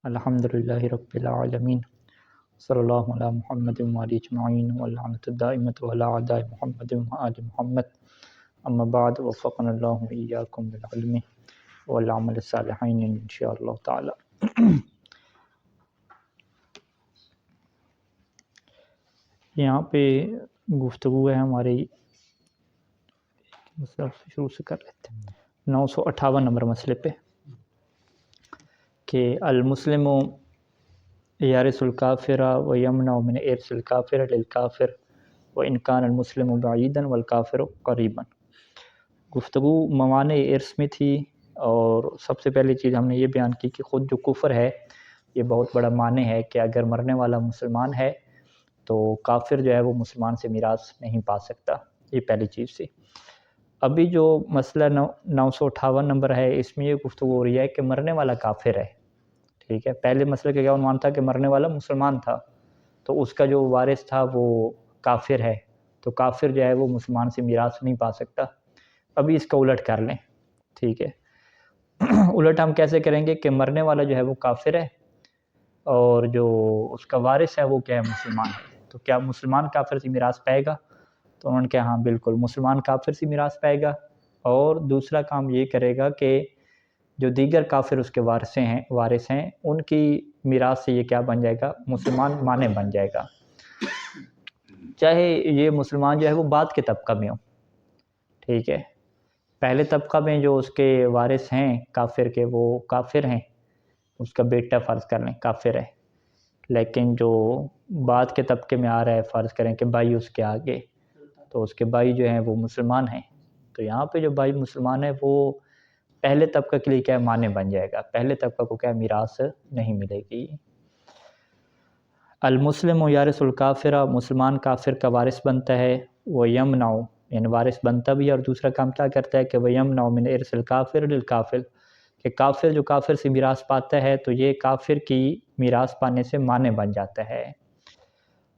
الحمدللہ رب العالمین صلی اللہ علی محمد وعلی اجمعین واللعنۃ الدائمۃ علی اعداء محمد وآل محمد اما بعد وفقنا اللہ وإیاکم للعلم والعمل الصالحین انشاءاللہ تعالی۔ یہاں پہ گفتگو ہے ہماری، مسئلہ شروع سے کر لیتے ہیں 958 نمبر مسئلے پہ کہ المسلم یارث الکافر ویمنع من ارث الکافر للکافر وان کان المسلم بعیدا والکافر قریبا۔ گفتگو موانع ارث میں تھی، اور سب سے پہلی چیز ہم نے یہ بیان کی کہ خود جو کفر ہے یہ بہت بڑا مانع ہے کہ اگر مرنے والا مسلمان ہے تو کافر جو ہے وہ مسلمان سے میراث نہیں پا سکتا، یہ پہلی چیز تھی۔ ابھی جو مسئلہ 958 نمبر ہے اس میں یہ گفتگو ہو رہی ہے کہ مرنے والا کافر ہے، ٹھیک ہے۔ پہلے مسئلے کا کیا عنوان تھا کہ مرنے والا مسلمان تھا، تو اس کا جو وارث تھا وہ کافر ہے، تو کافر جو ہے وہ مسلمان سے میراث نہیں پا سکتا۔ ابھی اس کا الٹ کر لیں، ٹھیک ہے۔ الٹ ہم کیسے کریں گے کہ مرنے والا جو ہے وہ کافر ہے اور جو اس کا وارث ہے وہ کیا ہے، مسلمان ہے، تو کیا مسلمان کافر سے میراث پائے گا؟ تو انہوں نے کہا ہاں بالکل مسلمان کافر سے میراث پائے گا، اور دوسرا کام یہ کرے گا کہ جو دیگر کافر اس کے وارث ہیں ان کی میراث سے یہ کیا بن جائے گا، مسلمان مانع بن جائے گا، چاہے یہ مسلمان جو ہے وہ بعد کے طبقہ میں ہو، ٹھیک ہے۔ پہلے طبقہ میں جو اس کے وارث ہیں کافر کے وہ کافر ہیں، اس کا بیٹا فرض کر لیں کافر ہے، لیکن جو بعد کے طبقے میں آ رہا ہے، فرض کریں کہ بھائی اس کے آگے، تو اس کے بھائی جو ہیں وہ مسلمان ہیں، تو یہاں پہ جو بھائی مسلمان ہے وہ پہلے طبقہ کے لیے کیا معنی بن جائے گا، پہلے طبقہ کو کیا میراث نہیں ملے گی۔ المسلم یارث الکافر، مسلمان کافر کا وارث بنتا ہے، وہ یمنع یعنی وارث بنتا بھی ہے، اور دوسرا کام کیا کرتا ہے کہ وہ یمنع من ارث الکافر للکافر، کہ کافر جو کافر سے میراث پاتا ہے تو یہ کافر کی میراث پانے سے مانع بن جاتا ہے۔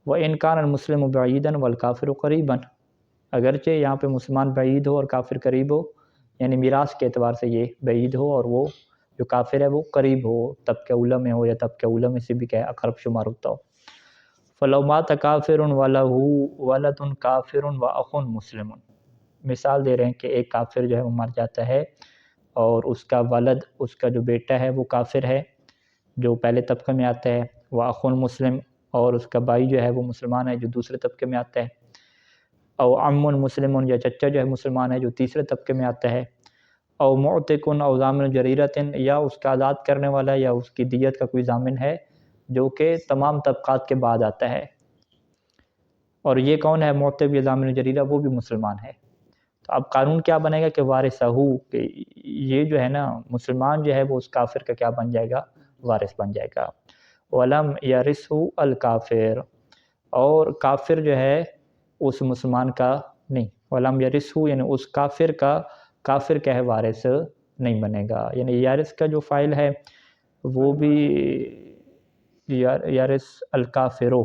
وَإِنْ كَانَ الْمُسْلِمُ بَعِيدًا وَالْكَافِرُ قَرِيبًا، اگرچہ یہاں پہ مسلمان بعید ہو اور کافر قریب ہو، یعنی میراث کے اعتبار سے یہ بعید ہو اور وہ جو کافر ہے وہ قریب ہو، طبقہ اولی میں ہو یا طبقہ اولی میں سے بھی کیا ہے اقرب شمار ہوتا ہو۔ فَلَوْ مَاتَ كَافِرٌ وَلَهُ وَلَدٌ كَافِرٌ وَأَخٌ مُسْلِمٌ، مثال دے رہے ہیں کہ ایک کافر جو ہے وہ مر جاتا ہے اور اس کا ولد، اس کا جو بیٹا ہے وہ کافر ہے جو پہلے طبقے میں آتا ہے، وَأَخٌ مُسْلِم، اور اس کا بھائی جو ہے وہ مسلمان ہے جو دوسرے طبقے میں آتا ہے، او عم مسلم، یا چچا جو ہے مسلمان ہے جو تیسرے طبقے میں آتا ہے، او معتق او ضامن جریرۃ، یا اس کا آزاد کرنے والا یا اس کی دیت کا کوئی ضامن ہے جو کہ تمام طبقات کے بعد آتا ہے، اور یہ کون ہے معتق یا ضامن جریرہ، وہ بھی مسلمان ہے۔ تو اب قانون کیا بنے گا کہ وارثہ، کہ یہ جو ہے نا مسلمان جو ہے وہ اس کافر کا کیا بن جائے گا، وارث بن جائے گا۔ وَلَمْ يَرِثْهُ الْكَافِرُ، اور کافر جو ہے اس مسلمان کا نہیں، وَلَمْ يَرِثْهُ یعنی اس کافر کا، کافر کا ہے وارث نہیں بنے گا، یعنی یارث کا جو فائل ہے وہ بھی یارث الکافرو،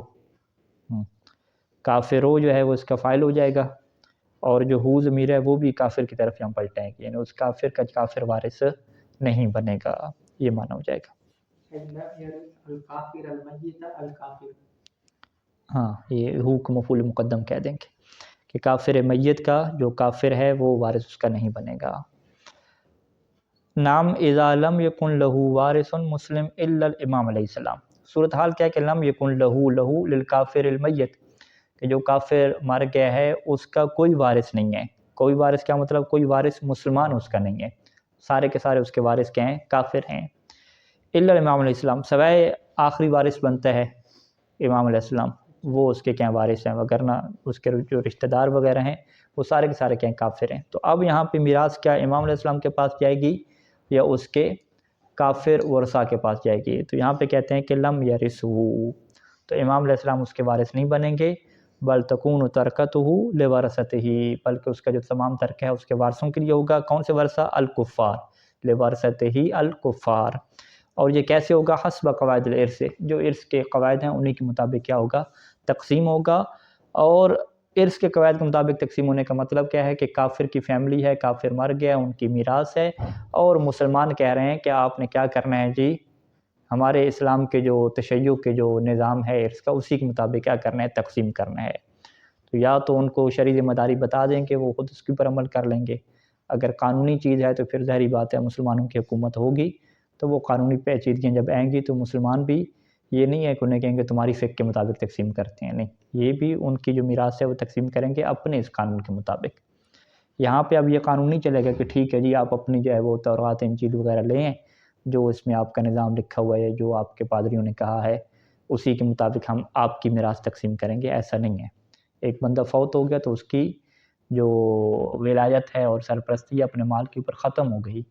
کافرو جو ہے وہ اس کا فائل ہو جائے گا، اور جو ہو ضمیر ہے وہ بھی کافر کی طرف یہاں پلٹائیں گے، یعنی اس کافر کا کافر وارث نہیں بنے گا، یہ معنی ہو جائے گا۔ ہاں یہ ہو کو مفعول مقدم کہہ دیں گے کہ کافر میت کا جو کافر ہے وہ وارث اس کا نہیں بنے گا۔ نام اذا لم یکن لہو وارث مسلم الا الامام علیہ السلام، صورتحال کیا ہے کہ لم یکن لہو للکافر المیت، کہ جو کافر مر گیا ہے اس کا کوئی وارث نہیں ہے۔ کوئی وارث کیا مطلب، کوئی وارث مسلمان اس کا نہیں ہے، سارے کے سارے اس کے وارث کیا ہیں، کافر ہیں۔ الا الامام علیہ السلام، سوائے آخری وارث بنتا ہے امام علیہ السلام، وہ اس کے کیا وارث ہیں، وگرنہ اس کے جو رشتہ دار وغیرہ ہیں وہ سارے کے سارے کیا کافر ہیں۔ تو اب یہاں پہ میراث کیا امام علیہ السلام کے پاس جائے گی یا اس کے کافر ورثاء کے پاس جائے گی؟ تو یہاں پہ کہتے ہیں کہ لم یرثہ، تو امام علیہ السلام اس کے وارث نہیں بنیں گے، بل تکون ترکتہ لورثتہ، بلکہ اس کا جو تمام ترکہ ہے اس کے وارثوں کے لیے ہوگا۔ کون سے ورثہ؟ الکفار، لورثتہ الکفار۔ اور یہ کیسے ہوگا؟ حسب قواعد الارث، جو ارث کے قواعد ہیں انہی کے مطابق کیا ہوگا، تقسیم ہوگا۔ اور ارث کے قواعد کے مطابق تقسیم ہونے کا مطلب کیا ہے کہ کافر کی فیملی ہے، کافر مر گیا، ان کی میراث ہے، اور مسلمان کہہ رہے ہیں کہ آپ نے کیا کرنا ہے جی، ہمارے اسلام کے جو تشیع کے جو نظام ہے ارث کا، اسی کے مطابق کیا کرنا ہے، تقسیم کرنا ہے۔ تو یا تو ان کو شرعی ذمہ داری بتا دیں کہ وہ خود اس کے اوپر عمل کر لیں گے، اگر قانونی چیز ہے تو پھر ظاہری بات ہے مسلمانوں کی حکومت ہوگی، تو وہ قانونی پیچیدگیاں جب آئیں گی تو مسلمان بھی یہ نہیں ہے کہ انہیں کہیں گے تمہاری فقہ کے مطابق تقسیم کرتے ہیں، نہیں، یہ بھی ان کی جو میراث ہے وہ تقسیم کریں گے اپنے اس قانون کے مطابق۔ یہاں پہ اب یہ قانون نہیں چلے گا کہ ٹھیک ہے جی آپ اپنی جو ہے وہ تورات انجیل وغیرہ لیں، جو اس میں آپ کا نظام لکھا ہوا ہے، جو آپ کے پادریوں نے کہا ہے اسی کے مطابق ہم آپ کی میراث تقسیم کریں گے، ایسا نہیں ہے۔ ایک بندہ فوت ہو گیا تو اس کی جو ولایت ہے اور سرپرستی اپنے مال کے اوپر ختم ہو گئی،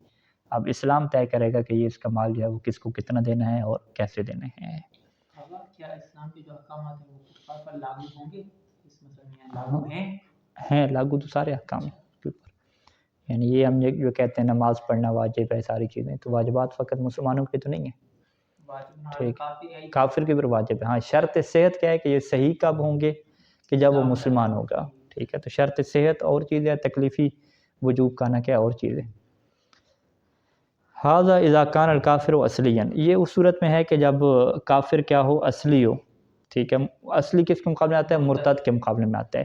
اب اسلام طے کرے گا کہ یہ اس کا مال جو ہے وہ کس کو کتنا دینا ہے اور کیسے دینے ہیں۔ کیا اسلام کے جو احکامات ہیں وہ کفار پر لاگو ہوں گے؟ اس مسئلے میں لاگو ہیں لاگو تو سارے احکام ہیں اس کے اوپر، یعنی یہ ہم جو کہتے ہیں نماز پڑھنا واجب ہے، ساری چیزیں تو واجبات فقط مسلمانوں کے تو نہیں ہیں، ٹھیک، کافر کے اوپر واجب ہے۔ ہاں شرط صحت کیا ہے کہ یہ صحیح کب ہوں گے، کہ جب وہ مسلمان ہوگا، ٹھیک ہے، تو شرط صحت اور چیز ہے، تکلیفی وجوب کا نہ کیا اور چیزیں۔ ھذا اذا کان الکافر اصلیاً، یہ اس صورت میں ہے کہ جب کافر کیا ہو، اصلی ہو، ٹھیک ہے، اصلی کس کے مقابلے میں آتا ہے، مرتد کے مقابلے میں آتا ہے۔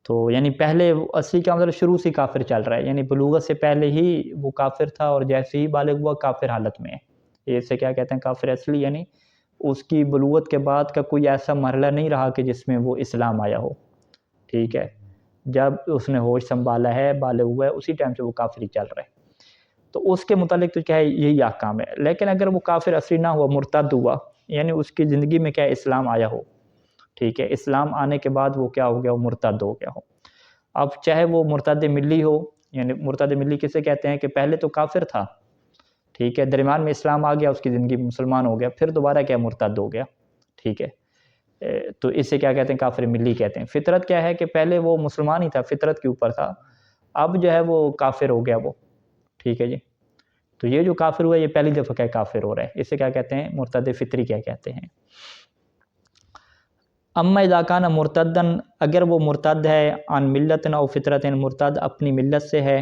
تو یعنی پہلے اصلی کا مطلب شروع سے کافر چل رہا ہے، یعنی بلوغت سے پہلے ہی وہ کافر تھا اور جیسے ہی بالغ ہوا کافر حالت میں ہے، اسے کیا کہتے ہیں، کافر اصلی، یعنی اس کی بلوغت کے بعد کا کوئی ایسا مرحلہ نہیں رہا کہ جس میں وہ اسلام آیا ہو، ٹھیک ہے، جب اس نے ہوش سنبھالا ہے، بالغ ہوا ہے، اسی ٹائم سے وہ کافری چل رہا ہے، تو اس کے متعلق تو کیا ہے، یہی احکام ہے۔ لیکن اگر وہ کافر اصلی نہ ہوا، مرتد ہوا، یعنی اس کی زندگی میں کیا اسلام آیا ہو، ٹھیک ہے، اسلام آنے کے بعد وہ کیا ہو گیا، وہ مرتد ہو گیا ہو، اب چاہے وہ مرتد ملی ہو، یعنی مرتد ملی کسے کہتے ہیں کہ پہلے تو کافر تھا، ٹھیک ہے، درمیان میں اسلام آ گیا، اس کی زندگی میں مسلمان ہو گیا، پھر دوبارہ کیا مرتد ہو گیا، ٹھیک ہے، تو اسے کیا کہتے ہیں، کافر ملی کہتے ہیں۔ فطرت کیا ہے کہ پہلے وہ مسلمان ہی تھا، فطرت کے اوپر تھا، اب جو ہے وہ کافر ہو گیا وہ، ٹھیک ہے جی، تو یہ جو کافر ہوا یہ پہلی دفعہ کیا کافر ہو رہا ہے، اسے کیا کہتے ہیں، مرتد فطری کیا کہتے ہیں۔ اما اذا کان مرتدن، اگر وہ مرتد ہے، عن ملت او فطرت، مرتد اپنی ملت سے ہے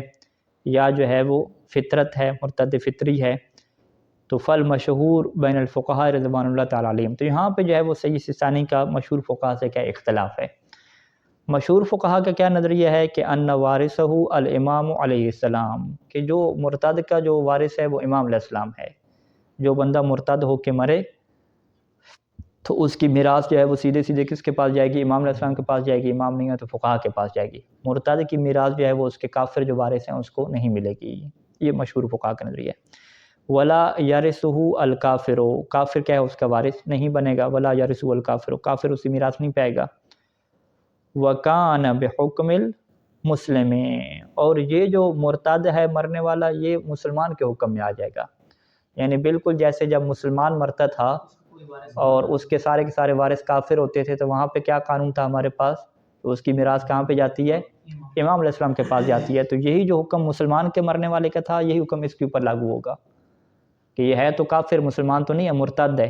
یا جو ہے وہ فطرت ہے، مرتد فطری ہے، تو فل مشہور بین الفقہاء رضوان اللہ تعالیٰ علیہم، تو یہاں پہ جو ہے وہ صحیح سیستانی کا مشہور فقہاء سے کیا اختلاف ہے۔ مشہور فقہاء کا کیا نظریہ ہے کہ ان وارثہ الامام علیہ السلام، کہ جو مرتد کا جو وارث ہے وہ امام علیہ السلام ہے، جو بندہ مرتد ہو کے مرے تو اس کی میراث جو ہے وہ سیدھے سیدھے کس کے پاس جائے گی، امام علیہ السلام کے پاس جائے گی، امام نہیں ہے تو فقہاء کے پاس جائے گی۔ مرتد کی میراث جو ہے وہ اس کے کافر جو وارث ہیں اس کو نہیں ملے گی، یہ مشہور فقہاء کا نظریہ ہے۔ ولا یرثہ الکافر، کافر کیا ہے اس کا وارث نہیں بنے گا، ولا یرثہ الکافر، کافر اسی میراث نہیں پائے گا۔ وکان بحکم المسلم، اور یہ جو مرتد ہے مرنے والا یہ مسلمان کے حکم میں آ جائے گا، یعنی بالکل جیسے جب مسلمان مرتا تھا اور اس کے سارے وارث کافر ہوتے تھے تو وہاں پہ کیا قانون تھا ہمارے پاس، تو اس کی میراث کہاں پہ جاتی ہے، امام علیہ السلام کے پاس جاتی ہے، تو یہی جو حکم مسلمان کے مرنے والے کا تھا یہی حکم اس کے اوپر لاگو ہوگا، کہ یہ ہے تو کافر، مسلمان تو نہیں ہے، مرتد ہے،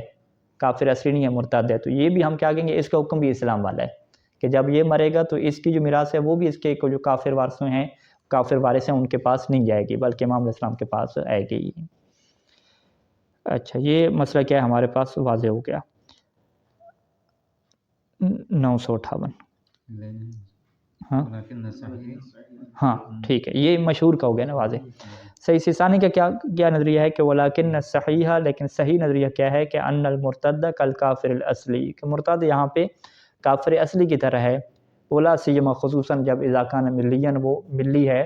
کافر اصلی نہیں ہے، مرتد ہے، تو یہ بھی ہم کیا کہیں گے، اس کا حکم بھی اسلام والا ہے، کہ جب یہ مرے گا تو اس کی جو میراث ہے وہ بھی اس کے جو کافر وارث ہیں، کافر وارث ہیں ان کے پاس نہیں جائے گی بلکہ امام علیہ السلام کے پاس آئے گی۔ اچھا یہ مسئلہ کیا ہے ہمارے پاس واضح ہو گیا۔ 958 ہاں ٹھیک ہے، یہ مشہور کا ہو گیا نا واضح۔ صحیح سیستانی کا کیا نظریہ ہے کہ ولیکن صحیح، لیکن صحیح نظریہ کیا ہے کہ ان المرتد کالکافر الاصلی، کہ مرتد یہاں پہ کافر اصلی کی طرح ہے، ولا سیما خصوصاً جب اذا کان ملین، وہ ملی ہے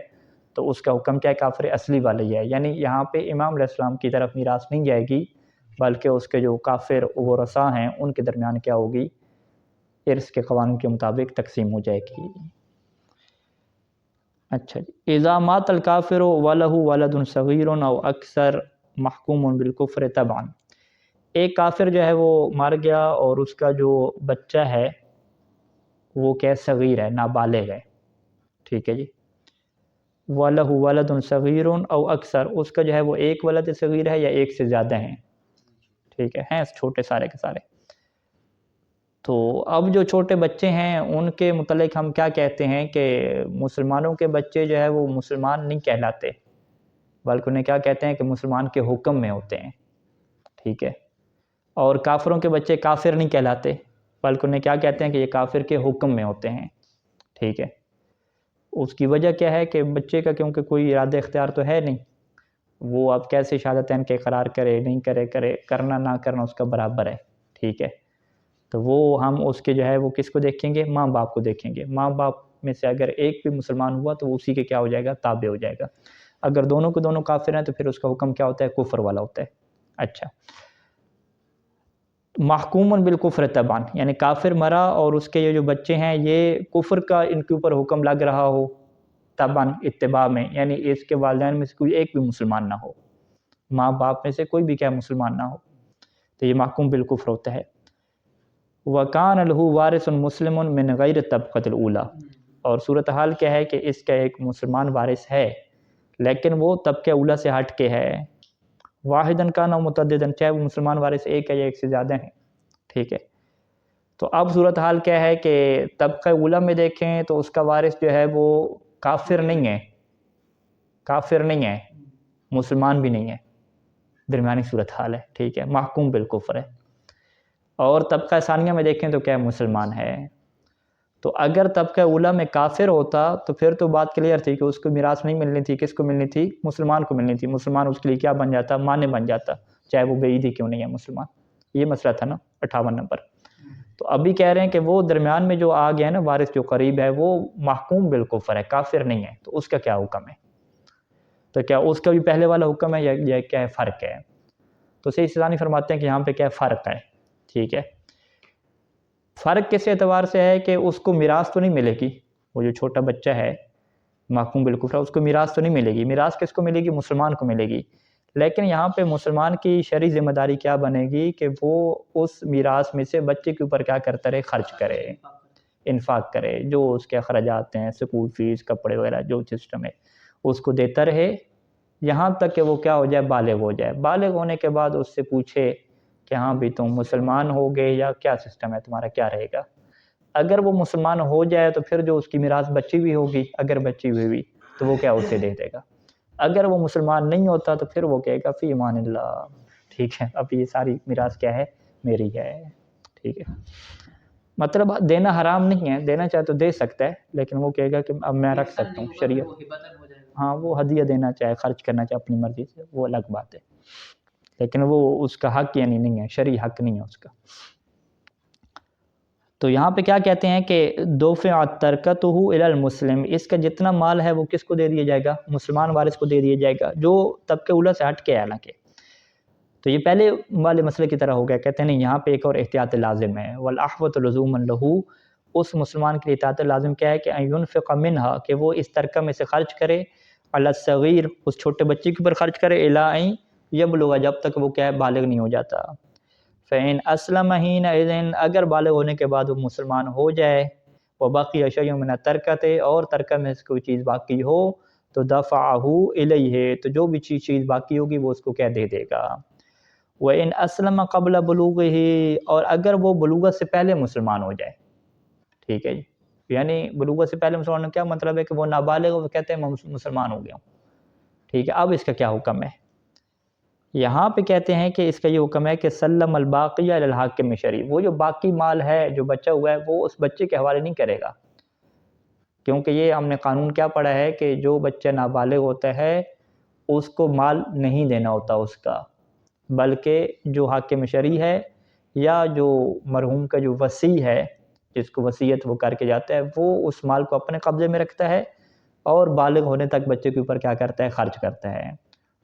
تو اس کا حکم کیا ہے، کافر اصلی والا ہی ہے، یعنی یہاں پہ امام علیہ السلام کی طرف میراث نہیں جائے گی بلکہ اس کے جو کافر ورثاء ہیں ان کے درمیان کیا ہوگی، ارث کے قوانین کے مطابق تقسیم ہو جائے گی۔ اچھا جی، اذا مات الکافر ولہ ولد صغیر او اکثر محکوم بالکفر طبعا، ایک کافر جو ہے وہ مر گیا اور اس کا جو بچہ ہے وہ کیا صغیر ہے، نابالغ ہے، ٹھیک ہے جی، وَلَهُ وَلَدٌ صَغِيرٌ او اکثر، اس کا جو ہے وہ ایک ولد صغیر ہے یا ایک سے زیادہ ہیں، ٹھیک ہے، ہیں چھوٹے سارے کے سارے، تو اب جو چھوٹے بچے ہیں ان کے متعلق ہم کیا کہتے ہیں کہ مسلمانوں کے بچے جو ہے وہ مسلمان نہیں کہلاتے بلکہ انہیں کیا کہتے ہیں کہ مسلمان کے حکم میں ہوتے ہیں، ٹھیک ہے. اور کافروں کے بچے کافر نہیں کہلاتے، بلکہ انہیں کیا کہتے ہیں کہ یہ کافر کے حکم میں ہوتے ہیں. ٹھیک ہے. اس کی وجہ کیا ہے کہ بچے کا کیونکہ کوئی ارادہ اختیار تو ہے نہیں، وہ اب کیسے شہادتین کے اقرار کرے نہیں کرے کرنا نہ کرنا اس کا برابر ہے. ٹھیک ہے. تو وہ ہم اس کے جو ہے وہ کس کو دیکھیں گے؟ ماں باپ کو دیکھیں گے. ماں باپ میں سے اگر ایک بھی مسلمان ہوا تو اسی کے کیا ہو جائے گا؟ تابع ہو جائے گا. اگر دونوں کے دونوں کافر ہیں تو پھر اس کا حکم کیا ہوتا ہے؟ کفر والا ہوتا ہے. اچھا، محکوم بالکفر تبان، یعنی کافر مرا اور اس کے یہ جو بچے ہیں یہ کفر کا ان کے اوپر حکم لگ رہا ہو تبان اتباع میں، یعنی اس کے والدین میں سے کوئی ایک بھی مسلمان نہ ہو، ماں باپ میں سے کوئی بھی کیا مسلمان نہ ہو، تو یہ محکوم بالکفر ہوتا ہے. وَكَانَ لَهُ وَارِثٌ مُسْلِمٌ مِّن غَيْرِ الطَّبْقَةِ الْأُولَىٰ، اور صورتحال کیا ہے کہ اس کا ایک مسلمان وارث ہے لیکن وہ طبقہ اولا سے ہٹ کے ہے. واحدن کان او متعددن، چاہے وہ مسلمان وارث ایک ہے یا ایک سے زیادہ ہیں. ٹھیک ہے. تو اب صورتحال کیا ہے کہ طبقہ اولا میں دیکھیں تو اس کا وارث جو ہے وہ کافر نہیں ہے، کافر نہیں ہے، مسلمان بھی نہیں ہے، درمیانی صورتحال ہے. ٹھیک ہے. محکوم بالکفر ہے. اور طبقہ ثانیہ میں دیکھیں تو کیا مسلمان ہے. تو اگر طبقہ اولا میں کافر ہوتا تو پھر تو بات کلیئر تھی کہ اس کو میراث نہیں ملنی تھی. کس کو ملنی تھی؟ مسلمان کو ملنی تھی. مسلمان اس کے لیے کیا بن جاتا؟ مانے بن جاتا، چاہے وہ بعید ہی کیوں نہیں ہے مسلمان. یہ مسئلہ تھا نا 58 نمبر. تو ابھی کہہ رہے ہیں کہ وہ درمیان میں جو آ گیا ہے نا وارث جو قریب ہے وہ محکوم بالکفر ہے، کافر نہیں ہے. تو اس کا کیا حکم ہے؟ تو کیا اس کا بھی پہلے والا حکم ہے یا کیا ہے؟ فرق ہے. تو صحیح سیلانی فرماتے ہیں کہ یہاں پہ کیا فرق ہے. ٹھیک ہے. فرق کس اعتبار سے ہے کہ اس کو میراث تو نہیں ملے گی، وہ جو چھوٹا بچہ ہے محکوم بالکفر اس کو میراث تو نہیں ملے گی. میراث کس کو ملے گی؟ مسلمان کو ملے گی. لیکن یہاں پہ مسلمان کی شرعی ذمہ داری کیا بنے گی کہ وہ اس میراث میں سے بچے کے اوپر کیا کرتا رہے؟ خرچ کرے، انفاق کرے. جو اس کے اخراجات ہیں، سکول فیس، کپڑے وغیرہ جو سسٹم ہے اس کو دیتا رہے یہاں تک کہ وہ کیا ہو جائے؟ بالغ ہو جائے. بالغ ہونے کے بعد اس سے پوچھے کہ ہاں بھی تم مسلمان ہو گئے یا کیا سسٹم ہے تمہارا، کیا رہے گا. اگر وہ مسلمان ہو جائے تو پھر جو اس کی میراث بچی ہوئی ہوگی، اگر بچی ہوئی بھی تو وہ کیا اسے دے دے گا. اگر وہ مسلمان نہیں ہوتا تو پھر وہ کہے گا فی امان اللہ. ٹھیک ہے. اب یہ ساری میراث کیا ہے؟ میری ہے. ٹھیک ہے. مطلب دینا حرام نہیں ہے، دینا چاہے تو دے سکتا ہے، لیکن وہ کہے گا کہ اب میں رکھ سکتا ہوں شریعت. ہاں، وہ ہدیہ دینا چاہے، خرچ کرنا چاہے اپنی مرضی سے، وہ الگ بات ہے، لیکن وہ اس کا حق یعنی نہیں ہے، شرعی حق نہیں ہے اس کا. تو یہاں پہ کیا کہتے ہیں کہ دفع ترکتہ الی المسلم، اس کا جتنا مال ہے وہ کس کو دے دیا جائے گا؟ مسلمان وارث کو دے دیا جائے گا جو طبقہ اولا سے ہٹ کے ہے. حالانکہ تو یہ پہلے والے مسئلے کی طرح ہو گیا. کہتے ہیں نہیں، یہاں پہ ایک اور احتیاط لازم ہے. والاحوط لزوما لہ، اس مسلمان کے لیے احتیاط لازم کیا ہے کہ ان ينفق منها، کہ وہ اس ترکہ میں سے خرچ کرے، علی الصغیر، اس چھوٹے بچے کے اوپر خرچ کرے، الی ان یبلغ، جب تک وہ کیا ہے؟ بالغ نہیں ہو جاتا. فَإِنْ أَسْلَمَ حِينَئِذٍ، اگر بالغ ہونے کے بعد وہ مسلمان ہو جائے، وَبَقِيَ شَيْءٌ مِنَ التَّرْكَةِ، اور ترکہ میں سے کوئی چیز باقی ہو، تو دَفَعَهُ إِلَيْهِ، تو جو بھی چیز باقی ہوگی وہ اس کو کیا دے دے گا. وَإِنْ أَسْلَمَ قَبْلَ بُلُوغِهِ، اور اگر وہ بلوغت سے پہلے مسلمان ہو جائے. ٹھیک ہے جی. یعنی بلوغت سے پہلے مسلمان کیا مطلب ہے کہ وہ نابالغ ہو، وہ کہتے ہیں میں مسلمان ہو گیا ہوں. ٹھیک ہے. اب اس کا کیا حکم ہے؟ یہاں پہ کہتے ہیں کہ اس کا یہ حکم ہے کہ سلم الباقیہ الی الحاکم شرعی، وہ جو باقی مال ہے جو بچہ ہوا ہے وہ اس بچے کے حوالے نہیں کرے گا، کیونکہ یہ ہم نے قانون کیا پڑھا ہے کہ جو بچہ نابالغ ہوتا ہے اس کو مال نہیں دینا ہوتا اس کا، بلکہ جو حاکم شرعی ہے یا جو مرحوم کا جو وصی ہے جس کو وصیت وہ کر کے جاتا ہے وہ اس مال کو اپنے قبضے میں رکھتا ہے اور بالغ ہونے تک بچے کے اوپر کیا کرتا ہے؟ خرچ کرتا ہے.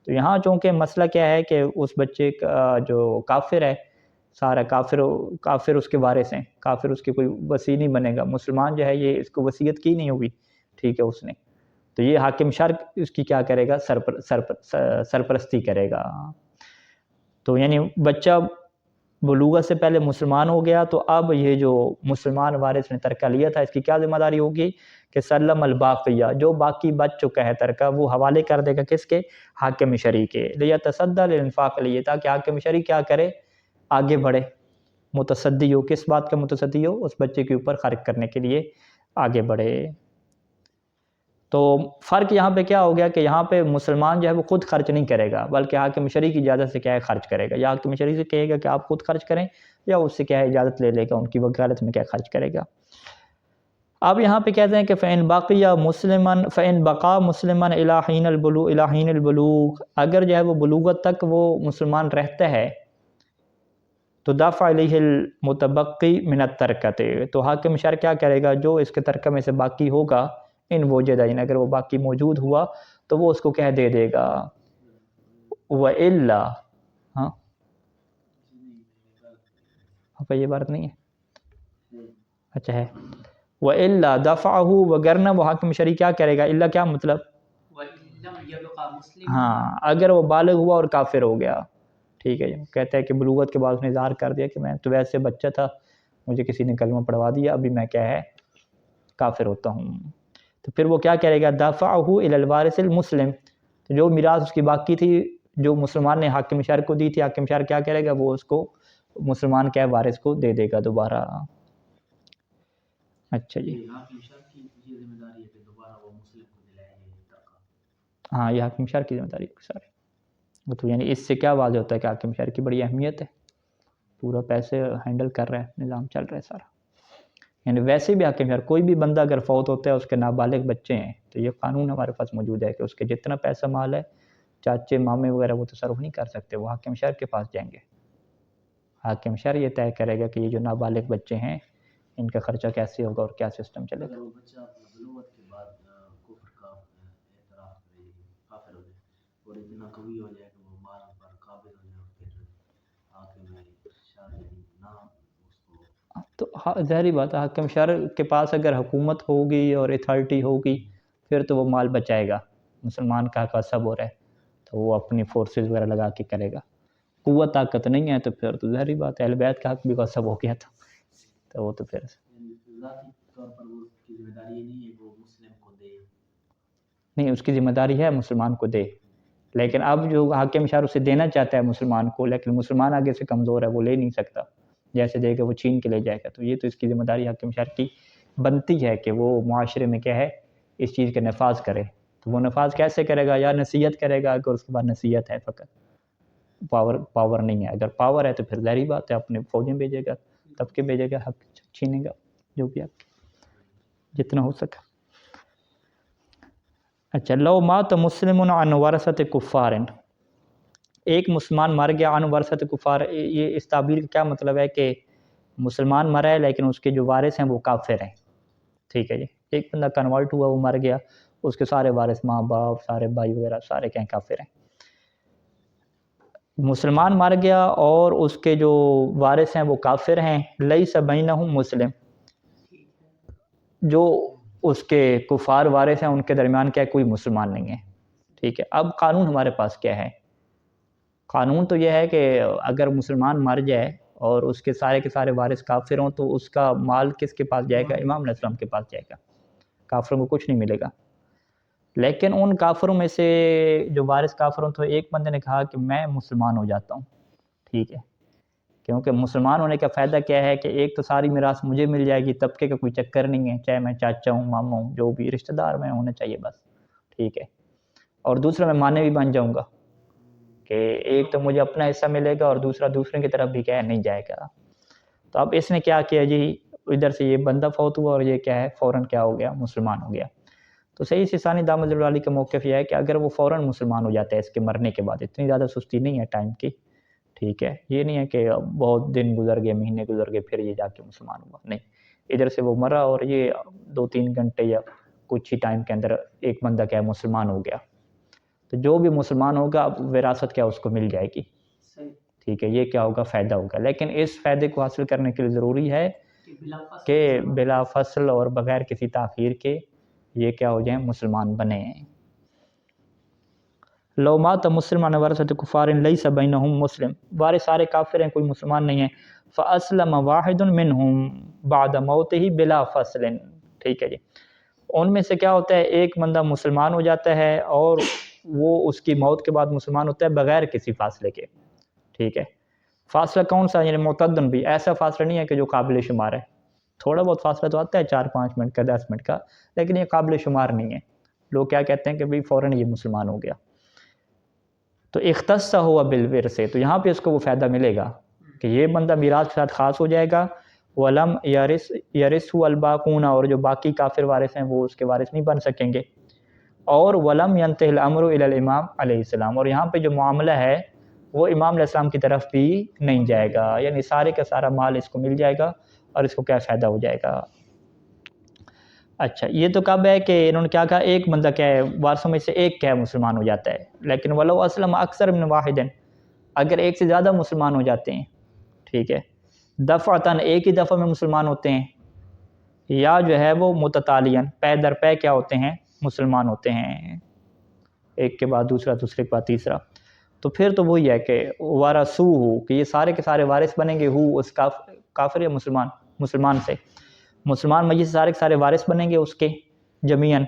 تو یہاں چونکہ مسئلہ کیا ہے کہ اس بچے کا جو کافر ہے، سارا کافر اس کے وارث ہیں، کافر اس کے کوئی وصی نہیں بنے گا. مسلمان جو ہے یہ اس کو وصیت کی نہیں ہوگی. ٹھیک ہے. اس نے تو یہ حاکم شرع اس کی کیا کرے گا؟ سرپرستی کرے گا. تو یعنی بچہ بلوغت سے پہلے مسلمان ہو گیا تو اب یہ جو مسلمان وارث نے ترکہ لیا تھا اس کی کیا ذمہ داری ہوگی کہ سلم الباقیہ، جو باقی بچ چکا ہے ترکہ وہ حوالے کر دے گا کس کے؟ حاکم شرعی کے. لیتصدی للانفاق، لیے تاکہ حاکم شرعی کیا کرے؟ آگے بڑھے، متصدی ہو. کس بات کا متصدی ہو؟ اس بچے کے اوپر خرچ کرنے کے لیے آگے بڑھے. تو فرق یہاں پہ کیا ہو گیا کہ یہاں پہ مسلمان جو ہے وہ خود خرچ نہیں کرے گا، بلکہ حاکم شرعی کی اجازت سے کیا ہے خرچ کرے گا، یا حاکم شرعی سے کہے گا کہ آپ خود خرچ کریں، یا اس سے کیا ہے اجازت لے لے گا، ان کی وکالت میں کیا خرچ کرے گا۔ اب یہاں پہ کہتے ہیں کہ فَإِن بَقِيَ مُسْلِمًا فَإِن بَقَى مُسْلِمًا إِلَى حِينِ الْبُلُوغِ، اگر جو ہے وہ بلوغت تک وہ مسلمان رہتا ہے تو دفع علیہ المتبقی من الترکۃ، تو حاکم شرع کیا کرے گا، جو اس کے ترکہ میں سے باقی ہوگا، ان وجد، اگر وہ باقی موجود ہوا تو وہ اس کو کہہ دے دے گا۔ وَإِلَّا، ہاں پہ یہ بات نہیں ہے، اچھا ہے، وَإِلَّا دَفَعَهُ، وگرنہ وہ حاکم شرعی کیا کرے گا، الا کیا مطلب، وَإِن لَمْ يَبْقَ مُسْلِمًا، ہاں اگر وہ بالغ ہوا اور کافر ہو گیا، ٹھیک ہے، کہتا ہے کہ بلوغت کے بعد اس نے اظہار کر دیا کہ میں تو ویسے بچہ تھا، مجھے کسی نے کلمہ پڑھوا دیا، ابھی میں کیا ہے کافر ہوتا ہوں، تو پھر وہ کیا کرے گا، دَفَعَهُ إِلَى الْوَارِثِ الْمُسْلِمِ، تو جو میراث اس کی باقی تھی جو مسلمان نے حاکم شرع کو دی تھی، حاکم شرع کیا کرے گا، وہ اس کو مسلمان کیا وارث کو دے دے گا دوبارہ۔ اچھا جی، حاکم شرع کی یہ ذمہ داری ہے کہ دوبارہ وہ مسلم کو دلائے گے ترکہ۔ ہاں یہ حاکم شرع کی ذمہ داری ہے سارے، تو یعنی اس سے کیا واضح ہوتا ہے کہ حاکم شرع کی بڑی اہمیت ہے، پورا پیسے ہینڈل کر رہا ہے، نظام چل رہا ہے سارا۔ یعنی ویسے بھی حاکم شرع، کوئی بھی بندہ اگر فوت ہوتا ہے، اس کے نابالغ بچے ہیں، تو یہ قانون ہمارے پاس موجود ہے کہ اس کے جتنا پیسہ مال ہے، چاچے مامے وغیرہ وہ تصرف نہیں کر سکتے، وہ حاکم شرع کے پاس جائیں گے۔ حاکم شرع یہ طے کرے گا کہ یہ جو نابالغ بچے ہیں ان کا خرچہ کیسے ہوگا اور کیا سسٹم چلے اگر گا۔ وہ بچہ بلوغت کے بعد کفر کا اعتراف کرے، کافر ہو جائے اور اتنا قوی ہو جائے کہ وہ مال پر قابل ہو جائے، اور پھر حاکم شرع یعنی نہ اس کو، تو ظاہری بات ہے حاکم شرع کے پاس اگر حکومت ہوگی اور اتھارٹی ہوگی پھر تو وہ مال بچائے گا، مسلمان کا حق سب ہو رہا ہے تو وہ اپنی فورسز وغیرہ لگا کے کرے گا۔ قوت طاقت نہیں ہے تو پھر تو ظاہری بات ہے اہل بیت کا حق بھی غصب ہو گیا تو وہ تو پھر یعنی ذاتی طور پر وہ کی ذمہ داری یہ نہیں ہے کہ وہ مسلم کو دے، نہیں، اس کی ذمہ داری ہے مسلمان کو دے، لیکن اب جو حاکم شرع اسے دینا چاہتا ہے مسلمان کو، لیکن مسلمان آگے سے کمزور ہے، وہ لے نہیں سکتا، جیسے دے گا وہ چھین کے لے جائے گا، تو یہ تو اس کی ذمہ داری حاکم شرع کی بنتی ہے کہ وہ معاشرے میں کیا ہے اس چیز کا نفاذ کرے۔ تو وہ نفاذ کیسے کرے گا، یا نصیحت کرے گا، اگر اس کے بعد نصیحت ہے فقط، پاور نہیں ہے، اگر پاور ہے تو پھر ظاہری بات ہے اپنے فوجیں بھیجے گا، طبقے بھیجے گا، حق چھینے گا جو بھی آپ جتنا ہو سکا۔ اچھا، لو مات مسلم عن ورثت کفار، ایک مسلمان مر گیا عن ورثت کفار، یہ اس تعبیر کا کیا مطلب ہے کہ مسلمان مرا ہے لیکن اس کے جو وارث ہیں وہ کافر ہیں، ٹھیک ہے جی، ایک بندہ کنورٹ ہوا وہ مر گیا، اس کے سارے وارث ماں باپ سارے بھائی وغیرہ سارے کہیں کافر ہیں۔ مسلمان مر گیا اور اس کے جو وارث ہیں وہ کافر ہیں، لیس بینہم مسلم، جو اس کے کفار وارث ہیں ان کے درمیان کیا کوئی مسلمان نہیں ہے، ٹھیک ہے۔ اب قانون ہمارے پاس کیا ہے، قانون تو یہ ہے کہ اگر مسلمان مر جائے اور اس کے سارے وارث کافر ہوں تو اس کا مال کس کے پاس جائے گا، امام علیہ السلام کے پاس جائے گا، کافروں کو کچھ نہیں ملے گا۔ لیکن ان کافروں میں سے جو وارث کافروں تو ایک بندے نے کہا کہ میں مسلمان ہو جاتا ہوں، ٹھیک ہے، کیونکہ مسلمان ہونے کا فائدہ کیا ہے کہ ایک تو ساری میراث مجھے مل جائے گی، طبقے کا کوئی چکر نہیں ہے، چاہے میں چاچا ہوں ماما ہوں جو بھی رشتہ دار میں ہونا چاہیے بس، ٹھیک ہے، اور دوسرا میں مانے بھی بن جاؤں گا کہ ایک تو مجھے اپنا حصہ ملے گا اور دوسرا دوسرے کی طرف بھی کیا ہے نہیں جائے گا۔ تو اب اس نے کیا کیا جی، ادھر سے یہ بندہ فوت ہوا اور یہ کیا ہے فوراً کیا ہو گیا مسلمان ہو گیا۔ تو صحیح سے ثانی دامت علی کا موقف یہ ہے کہ اگر وہ فوراً مسلمان ہو جاتا ہے اس کے مرنے کے بعد، اتنی زیادہ سستی نہیں ہے ٹائم کی، ٹھیک ہے، یہ نہیں ہے کہ بہت دن گزر گئے مہینے گزر گئے پھر یہ جا کے مسلمان ہوا، نہیں، ادھر سے وہ مرا اور یہ 2-3 گھنٹے یا کچھ ہی ٹائم کے اندر ایک بندہ کیا ہے مسلمان ہو گیا، تو جو بھی مسلمان ہوگا اب وراثت کیا اس کو مل جائے گی، ٹھیک ہے، یہ کیا ہوگا فائدہ ہوگا، لیکن اس فائدے کو حاصل کرنے کے لیے ضروری ہے کہ بلا فصل اور بغیر کسی تاخیر کے یہ کیا ہو جائیں مسلمان بنے۔ لو مات مسلم عن ورثت کفار لیس بینہم مسلم، وارث سارے کافر ہیں کوئی مسلمان نہیں ہے، فاسلم واحد منہم بعد موتہ بلا فصل، ٹھیک ہے جی، ان میں سے کیا ہوتا ہے ایک بندہ مسلمان ہو جاتا ہے اور وہ اس کی موت کے بعد مسلمان ہوتا ہے بغیر کسی فاصلے کے، ٹھیک ہے، فاصلہ کون سا، یعنی معتدن بھی، ایسا فاصلہ نہیں ہے کہ جو قابل شمار ہے، تھوڑا بہت فاصلہ تو آتا ہے 4-5 منٹ کا 10 منٹ کا، لیکن یہ قابل شمار نہیں ہے، لوگ کیا کہتے ہیں کہ بھئی فوراً یہ مسلمان ہو گیا. تو اختص ہوا بالورث، تو یہاں پہ اس کو وہ فائدہ ملے گا کہ یہ بندہ میراث کے ساتھ خاص ہو جائے گا. ولم یرث الباقون، اور جو باقی کافر وارث ہیں وہ اس کے وارث نہیں بن سکیں گے. اور ولم ينتهي الامر الى الامام علیہ السلام، اور یہاں پہ جو معاملہ ہے وہ امام علیہ السلام کی طرف بھی نہیں جائے گا، یعنی سارے کا سارا مال اس کو مل جائے گا اور اس کو کیا فائدہ ہو جائے گا. اچھا یہ تو کب ہے کہ انہوں نے کیا کہا، ایک بندہ کیا ہے وارثوں میں سے ایک کیا ہے مسلمان ہو جاتا ہے. لیکن ولو اسلم اکثر من واحد، اگر ایک سے زیادہ مسلمان ہو جاتے ہیں، ٹھیک ہے، دفعتاً ایک ہی دفعہ میں مسلمان ہوتے ہیں، یا جو ہے وہ متتالین پے در پے کیا ہوتے ہیں مسلمان ہوتے ہیں، ایک کے بعد دوسرا، دوسرے کے بعد تیسرا، تو پھر تو وہی ہے کہ وارثو ہو، کہ یہ سارے کے سارے وارث بنیں گے، ہو اس کافر یا مسلمان سے، مسلمان میت سے سارے کے سارے وارث بنیں گے اس کے جمیعاً.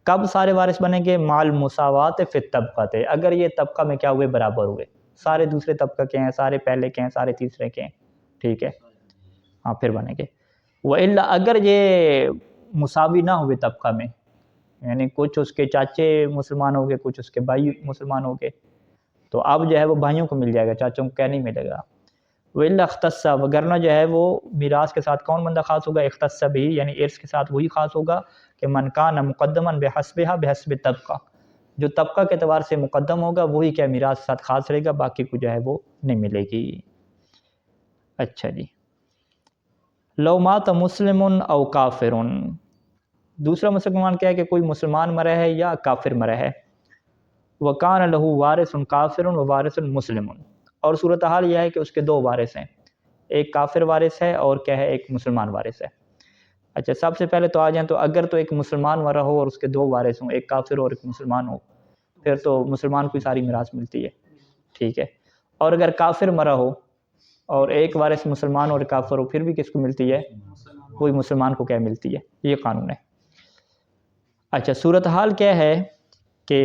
کب سارے وارث بنیں گے؟ مال مساوات فی الطبقۃ، اگر یہ طبقہ میں کیا ہوئے برابر ہوئے، سارے دوسرے طبقہ کے ہیں، سارے پہلے کے ہیں، سارے تیسرے کے ہیں، ٹھیک ہے، ہاں پھر بنیں گے. وَإِلَّا اگر یہ مساوی نہ ہوئے طبقہ میں، یعنی کچھ اس کے چاچے مسلمان ہو گئے، کچھ اس کے بھائی مسلمان ہو گئے، تو اب جو ہے وہ بھائیوں کو مل جائے گا، چاچوں کو کیا نہیں ملے گا. وَإِلَّا اخْتَصَّ، وگرنہ جو ہے وہ میراث کے ساتھ کون بندہ خاص ہوگا؟ اختص بھی، یعنی ارث کے ساتھ وہی خاص ہوگا کہ من کان مقدماً بحسبها بحسب طبقہ، جو طبقہ کے اعتبار سے مقدم ہوگا وہی کیا میراث کے ساتھ خاص رہے گا، باقی کو جو ہے وہ نہیں ملے گی. اچھا جی، لو مات مسلم او کافر، دوسرا مسلمان کیا ہے کہ کوئی مسلمان مرا ہے یا کافر مرا ہے. وکان لہو وارث کافر و وارث مسلم، اور صورتحال یہ ہے کہ اس کے دو وارث ہیں، ایک کافر وارث ہے اور کیا ہے ایک مسلمان وارث ہے. اچھا سب سے پہلے تو آ جائیں تو اگر تو ایک مسلمان مرا ہو اور اس کے دو وارث ہوں، ایک کافر اور ایک مسلمان ہو، پھر تو مسلمان کو ساری میراث ملتی ہے، ٹھیک ہے. اور اگر کافر مرا ہو اور ایک وارث مسلمان اور کافر ہو، پھر بھی کس کو ملتی ہے؟ کوئی مسلمان کو کیا ملتی ہے، یہ قانون ہے. اچھا صورتحال کیا ہے کہ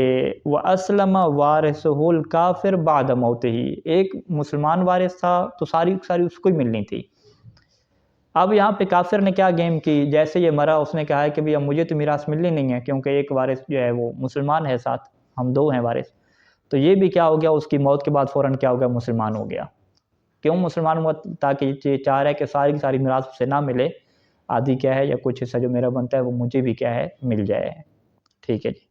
وَأَسْلَمَ وَارِثُهُ الْكَافِرُ بَعْدَ مَوْتِهِ، ایک مسلمان وارث تھا تو ساری اس کو ہی ملنی تھی. اب یہاں پہ کافر نے کیا گیم کی، جیسے یہ مرا اس نے کہا ہے کہ اب مجھے تو میراث ملنی نہیں ہے کیونکہ ایک وارث جو ہے وہ مسلمان ہے، ساتھ ہم دو ہیں وارث، تو یہ بھی کیا ہو گیا، اس کی موت کے بعد فوراً کیا ہو گیا، مسلمان ہو گیا. کیوں مسلمان ہوا؟ تاکہ یہ چاہ رہا ہے کہ ساری کی ساری میراث سے نہ ملے، آدھی کیا ہے یا کچھ حصہ جو میرا بنتا ہے وہ مجھے بھی کیا ہے مل جائے، ٹھیک ہے جی.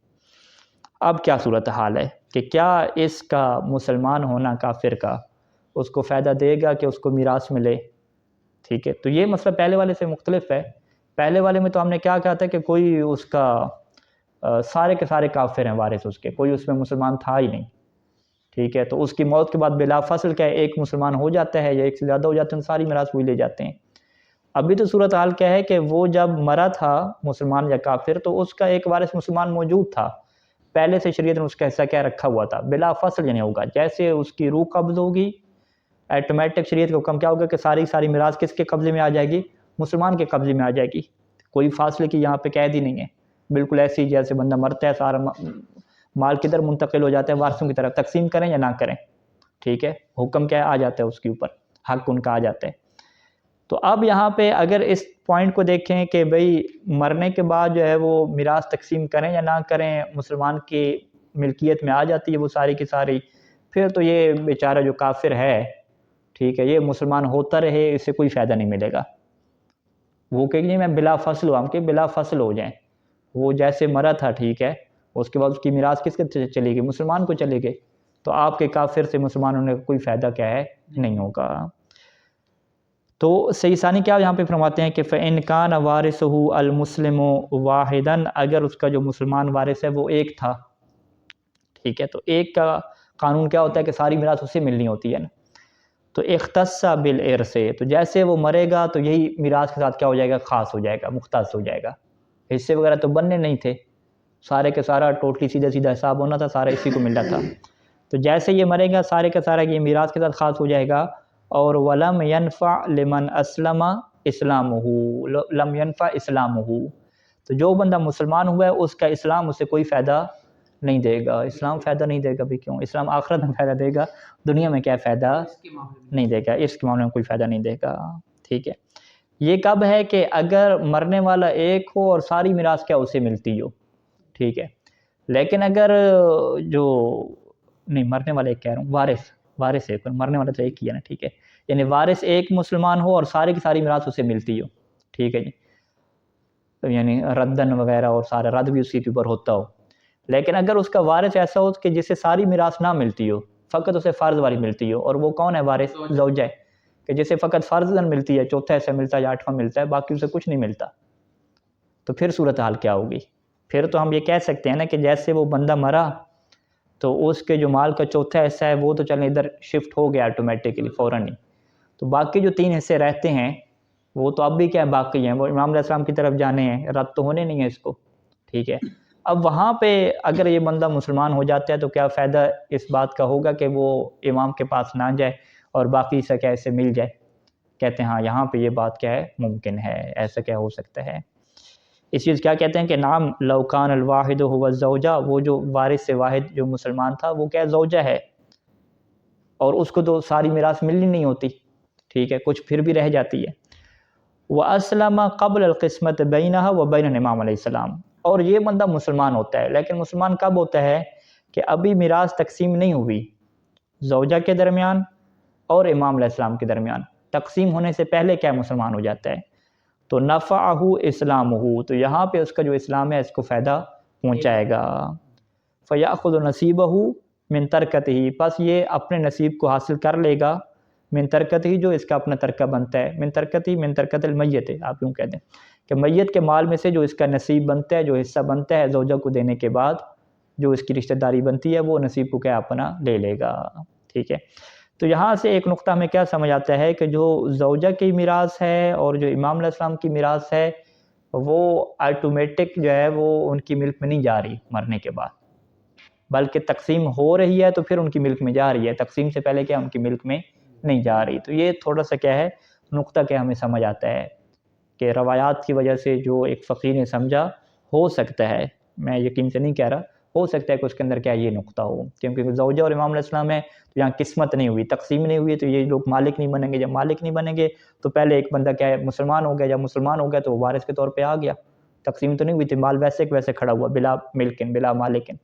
اب کیا صورتحال ہے کہ کیا اس کا مسلمان ہونا کافر کا اس کو فائدہ دے گا کہ اس کو میراث ملے، ٹھیک ہے. تو یہ مسئلہ پہلے والے سے مختلف ہے. پہلے والے میں تو ہم نے کیا کہا تھا کہ کوئی اس کا سارے کے سارے کافر ہیں وارث اس کے، کوئی اس میں مسلمان تھا ہی نہیں، ٹھیک ہے. تو اس کی موت کے بعد بلا فصل کیا ہے، ایک مسلمان ہو جاتا ہے یا ایک سے زیادہ ہو جاتے ہیں، ساری میراث وہی لے جاتے ہیں. ابھی تو صورتحال کیا ہے کہ وہ جب مرا تھا مسلمان یا کافر تو اس کا ایک وارث مسلمان موجود تھا، پہلے سے شریعت نے اس کا حصہ کیا رکھا ہوا تھا، بلا فصل یعنی ہوگا جیسے اس کی روح قبض ہوگی، ایٹومیٹک شریعت کا حکم کیا ہوگا کہ ساری میراث کس کے قبضے میں آ جائے گی؟ مسلمان کے قبضے میں آ جائے گی. کوئی فاصلے کی یہاں پہ قید ہی نہیں ہے، بالکل ایسی جیسے بندہ مرتا ہے سارا مال کدھر منتقل ہو جاتا ہے، وارثوں کی طرف، تقسیم کریں یا نہ کریں، ٹھیک ہے، حکم کیا آ جاتا ہے اس کے اوپر، حق ان کا آ جاتا ہے. تو اب یہاں پہ اگر اس پوائنٹ کو دیکھیں کہ بھئی مرنے کے بعد جو ہے وہ میراث تقسیم کریں یا نہ کریں، مسلمان کی ملکیت میں آ جاتی ہے وہ ساری کی ساری، پھر تو یہ بیچارہ جو کافر ہے، ٹھیک ہے، یہ مسلمان ہوتا رہے، اس سے کوئی فائدہ نہیں ملے گا. وہ کہ میں بلا فصل ہوں، کہ بلا فصل ہو جائیں، وہ جیسے مرا تھا، ٹھیک ہے، اس کے بعد اس کی میراث کس کے چلے گی؟ مسلمان کو چلے گئے. تو آپ کے کافر سے مسلمان ہونے کا کوئی فائدہ کیا ہے نہیں ہوگا. تو صحیح ثانی کیا یہاں پہ فرماتے ہیں کہ فَإِنْ كَانَ وَارِثُهُ الْمُسْلِمُ وَاحِدًا، اگر اس کا جو مسلمان وارث ہے وہ ایک تھا، ٹھیک ہے، تو ایک کا قانون کیا ہوتا ہے کہ ساری میراث اسے ملنی ہوتی ہے نا. تو اختص بالارث، تو جیسے وہ مرے گا تو یہی میراث کے ساتھ کیا ہو جائے گا، خاص ہو جائے گا، مختص ہو جائے گا. حصے وغیرہ تو بننے نہیں تھے، سارے کے سارا ٹوٹلی سیدھا سیدھا حساب ہونا تھا، سارا اسی کو ملنا تھا. تو جیسے یہ مرے گا سارے کا سارا یہ میراث کے ساتھ خاص ہو جائے گا. اور ولم ينفع لمن اسلم اسلامہ، لم ينفع اسلامہ، تو جو بندہ مسلمان ہوا ہے اس کا اسلام اسے کوئی فائدہ نہیں دے گا. اسلام فائدہ نہیں دے گا بھی کیوں؟ اسلام آخرت میں فائدہ دے گا، دنیا میں کیا فائدہ نہیں دے گا، اس کے معاملے میں کوئی فائدہ نہیں دے گا، ٹھیک ہے. یہ کب ہے کہ اگر مرنے والا ایک ہو اور ساری میراث کیا اسے ملتی ہو، ٹھیک ہے. لیکن اگر جو نہیں مرنے والے ایک کہہ رہا ہوں، وارث ایک، مرنے والا تو ایک ہی ہے نا، ٹھیک ہے، یعنی وارث ایک مسلمان ہو اور ساری کی ساری میراث اسے ملتی ہو، ٹھیک ہے جی، یعنی ردن وغیرہ اور سارا رد بھی اسی کے اوپر ہوتا ہو، لیکن اگر اس کا وارث ایسا ہو کہ جسے ساری میراث نہ ملتی ہو، فقط اسے فرض والی ملتی ہو، اور وہ کون ہے وارث؟ زوجہ ہے، کہ جسے فقط فرضاً ملتی ہے، چوتھا حصہ ملتا ہے یا آٹھواں ملتا ہے، باقی اسے کچھ نہیں ملتا، تو پھر صورتحال کیا ہوگی؟ پھر تو ہم یہ کہہ سکتے ہیں نا کہ جیسے وہ بندہ مرا تو اس کے جو مال کا چوتھا حصہ ہے وہ تو چلیں ادھر شفٹ ہو گیا آٹومیٹکلی فوراً ہی، تو باقی جو 3 حصے رہتے ہیں وہ تو اب بھی کیا باقی ہیں، وہ امام علیہ السلام کی طرف جانے ہیں، رد تو ہونے نہیں ہے اس کو، ٹھیک ہے۔ اب وہاں پہ اگر یہ بندہ مسلمان ہو جاتا ہے تو کیا فائدہ اس بات کا ہوگا کہ وہ امام کے پاس نہ جائے اور باقی سے کیا اسے مل جائے؟ کہتے ہیں ہاں یہاں پہ یہ بات کیا ہے ممکن ہے، ایسا کیا ہو سکتا ہے۔ اس چیز کیا کہتے ہیں کہ نام لوکان الواحد هو الزوجہ، وہ جو وارث سے واحد جو مسلمان تھا وہ کیا زوجہ ہے، اور اس کو تو ساری میراث ملنی نہیں ہوتی، ٹھیک ہے، کچھ پھر بھی رہ جاتی ہے۔ وَأَسْلَمَ قَبْلَ الْقِسْمَةِ بَيْنَهَا وَبَيْنَ امام علیہ السلام، اور یہ بندہ مسلمان ہوتا ہے، لیکن مسلمان کب ہوتا ہے کہ ابھی میراث تقسیم نہیں ہوئی زوجہ کے درمیان اور امام علیہ السلام کے درمیان، تقسیم ہونے سے پہلے کیا مسلمان ہو جاتا ہے، تو نفعہ اسلامہ، تو یہاں پہ اس کا جو اسلام ہے اس کو فائدہ پہنچائے گا۔ فیاخذ نصیبہ من ترکتہ، پس یہ اپنے نصیب کو حاصل کر لے گا، من ترکتہ جو اس کا اپنا ترکہ بنتا ہے، من ترکتہ من ترکت المیت، آپ یوں کہہ دیں کہ میت کے مال میں سے جو اس کا نصیب بنتا ہے، جو حصہ بنتا ہے زوجہ کو دینے کے بعد، جو اس کی رشتہ داری بنتی ہے، وہ نصیب کو کیا اپنا لے لے گا، ٹھیک ہے۔ تو یہاں سے ایک نقطہ ہمیں کیا سمجھ آتا ہے کہ جو زوجہ کی میراث ہے اور جو امام علیہ السلام کی میراث ہے وہ آٹومیٹک جو ہے وہ ان کی ملک میں نہیں جا رہی مرنے کے بعد، بلکہ تقسیم ہو رہی ہے تو پھر ان کی ملک میں جا رہی ہے، تقسیم سے پہلے کیا ان کی ملک میں نہیں جا رہی۔ تو یہ تھوڑا سا کیا ہے نقطہ کیا ہمیں سمجھ آتا ہے کہ روایات کی وجہ سے جو ایک فقیر نے سمجھا، ہو سکتا ہے، میں یقین سے نہیں کہہ رہا، ہو سکتا ہے کہ اس کے اندر کیا یہ نقطہ ہو، کیونکہ زوجہ اور امام علیہ السلام ہے تو یہاں قسمت نہیں ہوئی، تقسیم نہیں ہوئی، تو یہ لوگ مالک نہیں بنیں گے، جب مالک نہیں بنیں گے تو پہلے ایک بندہ کیا ہے مسلمان ہو گیا، جب مسلمان ہو گیا تو وہ وارث کے طور پہ آ گیا، تقسیم تو نہیں ہوئی تھی، مال ویسے کہ ویسے کھڑا ہوا بلا ملکن بلا مالکن،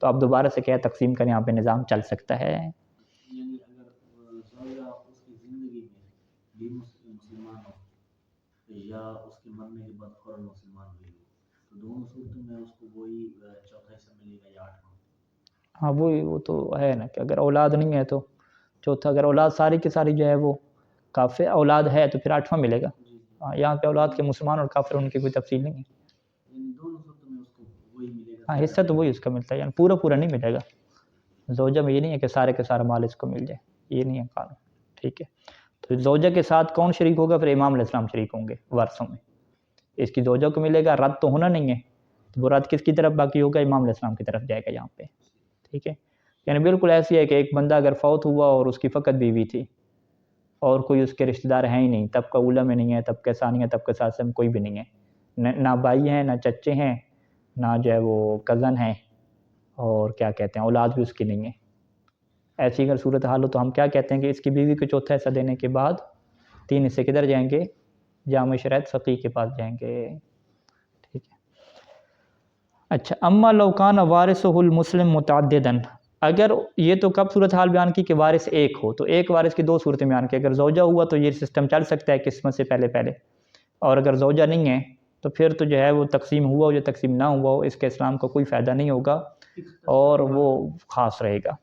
تو اب دوبارہ سے کیا ہے تقسیم کا یہاں پہ نظام چل سکتا ہے۔ یعنی اگر زوجہ اس کی زندگی میں بھی مسلمان ہو یا اس کے مرنے کے بعد فوراً مسلمان ہوئی ہو، تو دونوں صورتوں میں اس کو وہی چوتھا حصہ ملے گا یا آٹھواں؟ ہاں وہ تو ہے نا کہ اگر اولاد نہیں ہے تو چوتھا، اگر اولاد ساری کی ساری جو ہے وہ کافر اولاد ہے تو پھر آٹھواں ملے گا۔ ہاں یہاں پہ اولاد کے مسلمان اور کافر ان کی کوئی تفصیل نہیں ہے، یعنی دونوں صورتوں میں اس کو وہی ملے گا، ہاں حصہ تو وہی اس کا ملتا ہے، یعنی پورا نہیں ملے گا، زوجہ میں یہ نہیں ہے کہ سارے کے سارا مال اس کو مل جائے، یہ نہیں ہے قانون، ٹھیک ہے۔ تو زوجہ کے ساتھ کون شریک ہوگا؟ پھر امام علیہ السلام شریک ہوں گے ورثوں میں، اس کی زوجہ کو ملے گا، رد تو ہونا نہیں ہے، تو وہ رد کس کی طرف باقی ہوگا؟ امام علیہ السلام کی طرف جائے گا یہاں پہ، ٹھیک ہے۔ یعنی بالکل ایسی ہے کہ ایک بندہ اگر فوت ہوا اور اس کی فقط بیوی تھی اور کوئی اس کے رشتہ دار ہیں ہی نہیں، طبقہ اولیٰ میں نہیں ہے، طبقہ ثانیہ طبقہ ثالثہ میں کوئی بھی نہیں ہے، نہ بھائی ہیں نہ چچے ہیں نہ جو ہے وہ کزن ہیں، اور کیا کہتے ہیں اولاد بھی اس کی نہیں ہے، ایسی اگر صورتحال ہو تو ہم کیا کہتے ہیں کہ اس کی بیوی کو چوتھا حصہ دینے کے بعد 3 حصے کدھر جائیں گے؟ جامع شرائط فقیہ کے پاس جائیں گے، ٹھیک ہے۔ اچھا، اما لو کان وارثہ المسلم متعدداً، اگر یہ تو کب صورتحال بیان کی کہ وارث ایک ہو، تو ایک وارث کی 2 صورتیں بیان کی، اگر زوجہ ہوا تو یہ سسٹم چل سکتا ہے قسمت سے پہلے، اور اگر زوجہ نہیں ہے تو پھر تو جو ہے وہ تقسیم ہوا ہو یا تقسیم نہ ہوا ہو، اس کے اسلام کا کوئی فائدہ نہیں ہوگا اور وہ خاص رہے گا۔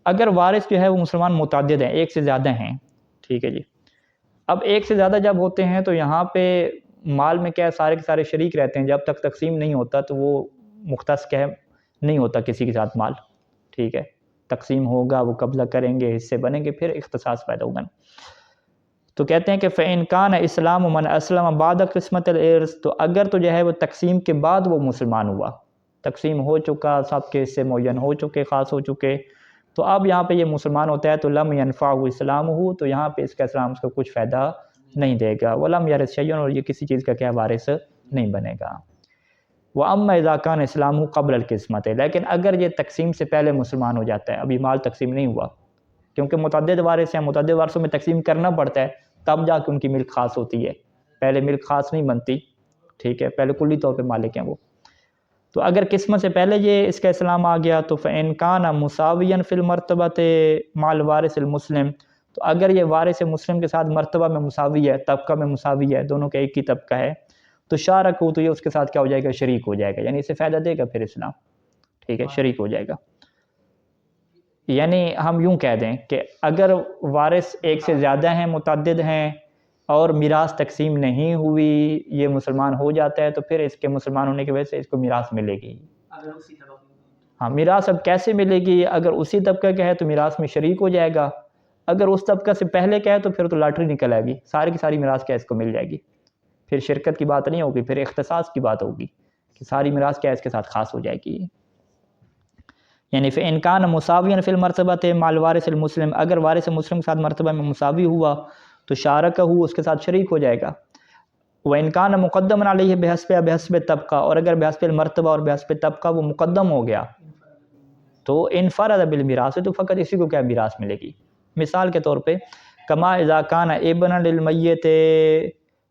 اگر وارث جو ہے وہ مسلمان متعدد ہیں، ایک سے زیادہ ہیں، ٹھیک ہے جی، اب ایک سے زیادہ جب ہوتے ہیں تو یہاں پہ مال میں کیا سارے کے سارے شریک رہتے ہیں، جب تک تقسیم نہیں ہوتا تو وہ مختص کیا نہیں ہوتا کسی کے ساتھ مال، ٹھیک ہے، تقسیم ہوگا وہ قبضہ کریں گے، حصے بنیں گے، پھر اختصاص پیدا ہوگا۔ تو کہتے ہیں کہ فَإِنْ كَانَ إِسْلَامُ مَنْ أَسْلَمَ بَعْدَ قِسْمَةِ الْإِرْثِ، تو اگر تو جو ہے وہ تقسیم کے بعد وہ مسلمان ہوا، تقسیم ہو چکا، سب کے حصے معین ہو چکے، خاص ہو چکے، تو اب یہاں پہ یہ مسلمان ہوتا ہے تو لم ينفعه اسلامہ، تو یہاں پہ اس کا اسلام اس کو کچھ فائدہ نہیں دے گا، ولم يرث شیئا، اور یہ کسی چیز کا کیا وارث نہیں بنے گا۔ وَأَمَّا إِذَا كَانَ اسلامہ قبل القسمۃ، لیکن اگر یہ تقسیم سے پہلے مسلمان ہو جاتا ہے، ابھی مال تقسیم نہیں ہوا، کیونکہ متعدد وارث ہیں، متعدد وارثوں میں تقسیم کرنا پڑتا ہے تب جا کے ان کی ملک خاص ہوتی ہے، پہلے ملک خاص نہیں بنتی، ٹھیک ہے، پہلے کلی طور پہ مالک ہیں وہ۔ تو اگر قسمت سے پہلے یہ اس کا اسلام آ گیا تو فَإِنْ كَانَ مُسَاوِيًا فِي الْمَرْتَبَةِ مَعَ الْوَارِثِ الْمُسْلِمِ، تو اگر یہ وارث مسلم کے ساتھ مرتبہ میں مساوی ہے، طبقہ میں مساوی ہے، دونوں کا ایک ہی طبقہ ہے، تو شارکو، تو یہ اس کے ساتھ کیا ہو جائے گا؟ شریک ہو جائے گا، یعنی اسے فائدہ دے گا پھر اسلام، ٹھیک ہے، شریک ہو جائے گا۔ یعنی ہم یوں کہہ دیں کہ اگر وارث ایک سے زیادہ ہیں، متعدد ہیں، اور میراث تقسیم نہیں ہوئی، یہ مسلمان ہو جاتا ہے، تو پھر اس کے مسلمان ہونے کی وجہ سے اس کو میراث ملے گی۔ ہاں، میراث اب کیسے ملے گی؟ اگر اسی طبقہ کا ہے تو میراث میں شریک ہو جائے گا، اگر اس طبقہ سے پہلے کا ہے تو پھر تو لاٹری نکل آئے گی، ساری کی ساری میراث کیا اس کو مل جائے گی، پھر شرکت کی بات نہیں ہوگی، پھر اختصاص کی بات ہوگی کہ ساری میراث کیا اس کے ساتھ خاص ہو جائے گی۔ یعنی فَإِنْ كَانَ مُسَاوِيًا فِي الْمَرْتَبَةِ مَعَ الْوَارِثِ الْمُسْلِمِ، اگر وارث مسلم کے ساتھ مرتبہ میں مساوی ہوا تو شارکہ، اس کے ساتھ شریک ہو جائے گا۔ وَإِنْ كَانَ مُقَدَّمًا عَلَيْهِ بِحَسْبِ طبقہ، اور اگر بحسب المرتبہ اور بحسب طبقہ وہ مقدم ہو گیا تو انفرد بالمیراث، تو فقط اسی کو کیا میراث ملے گی۔ مثال کے طور پہ کما اذا کان ابنا للمیت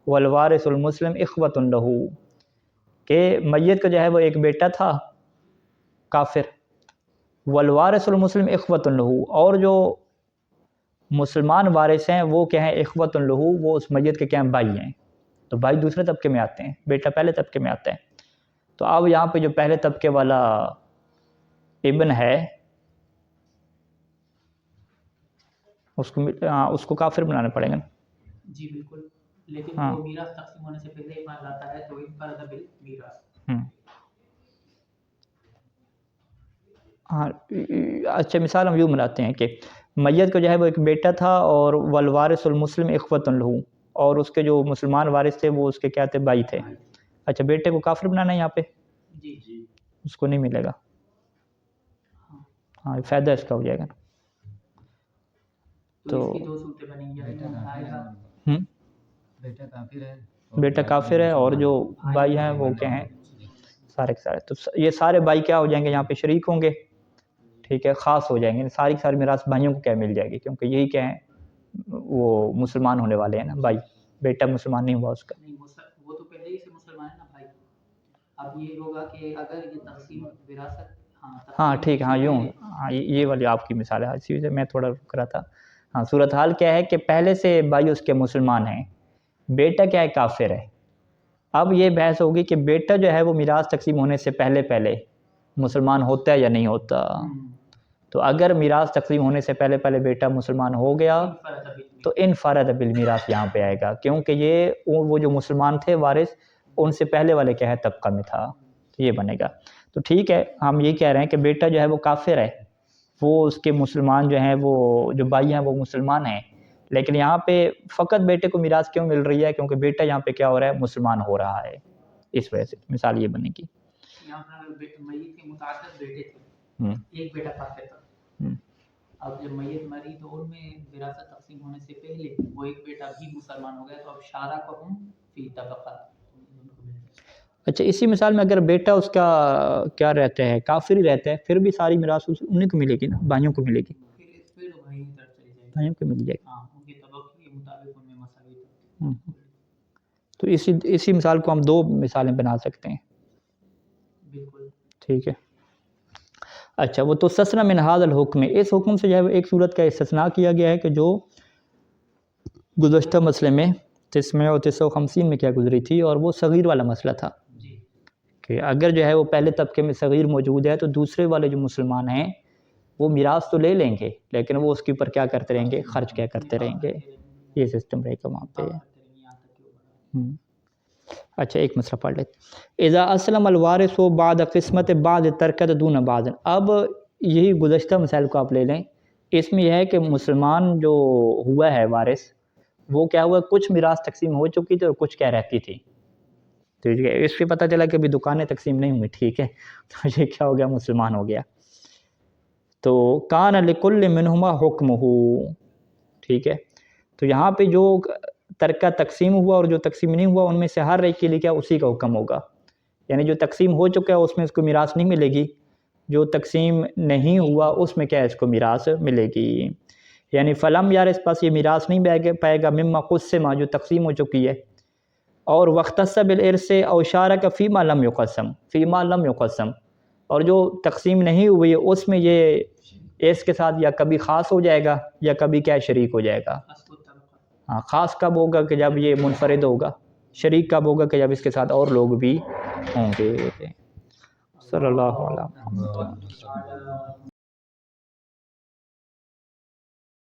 والوارث المسلم اخوۃ لہ، کہ میت کا جو ہے وہ ایک بیٹا تھا کافر، والوارث المسلم اخوۃ لہ، اور جو مسلمان وارث ہیں وہ کیا ہیں؟ اخوۃ لہ، وہ اس میت کے کیا ہیں؟ بھائی ہیں، تو بھائی دوسرے طبقے میں آتے ہیں، بیٹا پہلے طبقے میں آتا ہے۔ تو اب یہاں پہ جو پہلے طبقے والا ابن ہے اس کو کافر بنانا پڑے گا۔ جی بالکل، لیکن ہاں، وہ میراث تقسیم ہونے سے پہلے ایمان لاتا ہے تو انفرد بالمیراث۔ ہاں، اچھا مثال ہم یوں بناتے ہیں کہ میت کو جو ہے وہ ایک بیٹا تھا، اور والوارث المسلم اخوۃ لہ، اور اس کے جو مسلمان وارث تھے وہ اس کے کیا تھے؟ بھائی تھے۔ اچھا، بیٹے کو کافر بنانا ہے یہاں پہ، جی جی، اس کو نہیں ملے گا، ہاں فائدہ اس کا ہو جائے گا۔ تو اس کی دو صورتیں بنیں گی، بیٹا کافر ہے، بیٹا کافر ہے، اور جو بھائی ہیں وہ کیا ہیں؟ سارے کے سارے، تو یہ سارے بھائی کیا ہو جائیں گے؟ یہاں پہ شریک ہوں گے، ٹھیک ہے، خاص ہو جائیں گے، ساری کی ساری میراث بھائیوں کو کیا مل جائے گی، کیونکہ یہی کیا ہے؟ وہ مسلمان ہونے والے ہیں نا بھائی، بیٹا مسلمان نہیں ہوا اس کا۔ نہیں، وہ تو پہلے ہی سے مسلمان ہے نا بھائی۔ اب یہ ہوگا کہ اگر یہ تقسیم وراثت، ہاں ٹھیک ہے، ہاں یوں، ہاں یہ والی آپ کی مثال ہے، اسی سے میں تھوڑا رک رہا تھا۔ ہاں، صورتحال کیا ہے کہ پہلے سے بھائی اس کے مسلمان ہیں، بیٹا کیا ہے؟ کافر ہے۔ اب یہ بحث ہوگی کہ بیٹا جو ہے وہ میراث تقسیم ہونے سے پہلے مسلمان ہوتا ہے یا نہیں ہوتا۔ تو اگر میراث تقسیم ہونے سے پہلے بیٹا مسلمان ہو گیا تو انفرد بالمیراث یہاں پہ آئے گا، کیونکہ یہ وہ جو مسلمان تھے وارث، ان سے پہلے والے کیا ہے؟ طبقہ میں تھا، تو یہ بنے گا۔ تو ٹھیک ہے، ہم یہ کہہ رہے ہیں کہ بیٹا جو ہے وہ کافر ہے، وہ اس کے مسلمان جو ہیں، وہ جو بھائی ہیں وہ مسلمان ہیں، لیکن یہاں پہ فقط بیٹے کو میراث کیوں مل رہی ہے؟ کیونکہ بیٹا یہاں پہ کیا ہو رہا ہے؟ مسلمان ہو رہا ہے، اس وجہ سے مثال یہ بنے گی۔ یہاں پر میت کے متعدد بیٹے تھے، ایک بیٹا کافر تھا، اب جب میت مری تو ان میں وراثت تقسیم ہونے سے پہلے وہ ایک بیٹا بھی مسلمان ہو گیا، تو اب شارکہم فی طبقات۔ اچھا، اسی مثال میں اگر بیٹا اس کا کیا رہتا ہے؟ کافر ہی رہتا ہے، پھر بھی ساری میراث انہیں کو ملے گی نا، بھائیوں کو ملے گی، پھر بھائی طرف چلی جائے گی، بھائیوں کو مل جائے گی۔ ہاں، ان کے طبقے کے مطابق ان میں مساوی۔ تو اسی مثال کو ہم دو مثالیں بنا سکتے ہیں، بالکل ٹھیک ہے۔ اچھا، وہ تو استثنی من ھذا الحکم، اس حکم سے جو ہے ایک صورت کا استثناء کیا گیا ہے کہ جو گزشتہ مسئلے میں 9 اور 950 میں کیا گزری تھی، اور وہ صغیر والا مسئلہ تھا کہ اگر جو ہے وہ پہلے طبقے میں صغیر موجود ہے تو دوسرے والے جو مسلمان ہیں وہ میراث تو لے لیں گے، لیکن وہ اس کے اوپر کیا کرتے رہیں گے؟ خرچ کیا کرتے رہیں گے، یہ سسٹم رہے گا وہاں پہ۔ اچھا، ایک مسئلہ پڑھ لیتے، اذا اسلم الوارث بعد قسمت بعد ترکت دون بعض۔ اب یہی گزشتہ مسائل کو آپ لے لیں، اس میں یہ ہے کہ مسلمان جو ہوا ہے وارث، وہ کیا ہوا؟ کچھ میراث تقسیم ہو چکی تھی اور کچھ کیا رہتی تھی، تو اس سے پتہ چلا کہ ابھی دکانیں تقسیم نہیں ہوئی، ٹھیک ہے، تو یہ کیا ہو گیا؟ مسلمان ہو گیا۔ تو کان لکل منہما حکمہ، ٹھیک ہے، تو یہاں پہ جو ترکہ تقسیم ہوا اور جو تقسیم نہیں ہوا، ان میں سے ہر ایک کے لیے کیا اسی کا حکم ہوگا، یعنی جو تقسیم ہو چکا ہے اس میں اس کو میراث نہیں ملے گی، جو تقسیم نہیں ہوا اس میں کیا ہے؟ اس کو میراث ملے گی، یعنی فلم یار اس پاس یہ میراث نہیں پائے گا مما قسمہ، جو تقسیم ہو چکی ہے، اور واختص بالارث او شارک فیما لم یقسم، فیما لم یقسم، اور جو تقسیم نہیں ہوئی ہے اس میں یہ اس کے ساتھ یا کبھی خاص ہو جائے گا یا کبھی کیا شریک ہو جائے گا. ہاں خاص کب ہوگا کہ جب یہ منفرد ہوگا، شریک کب ہوگا کہ جب اس کے ساتھ اور لوگ بھی ہوں گے. صلی اللہ علیہ وسلم.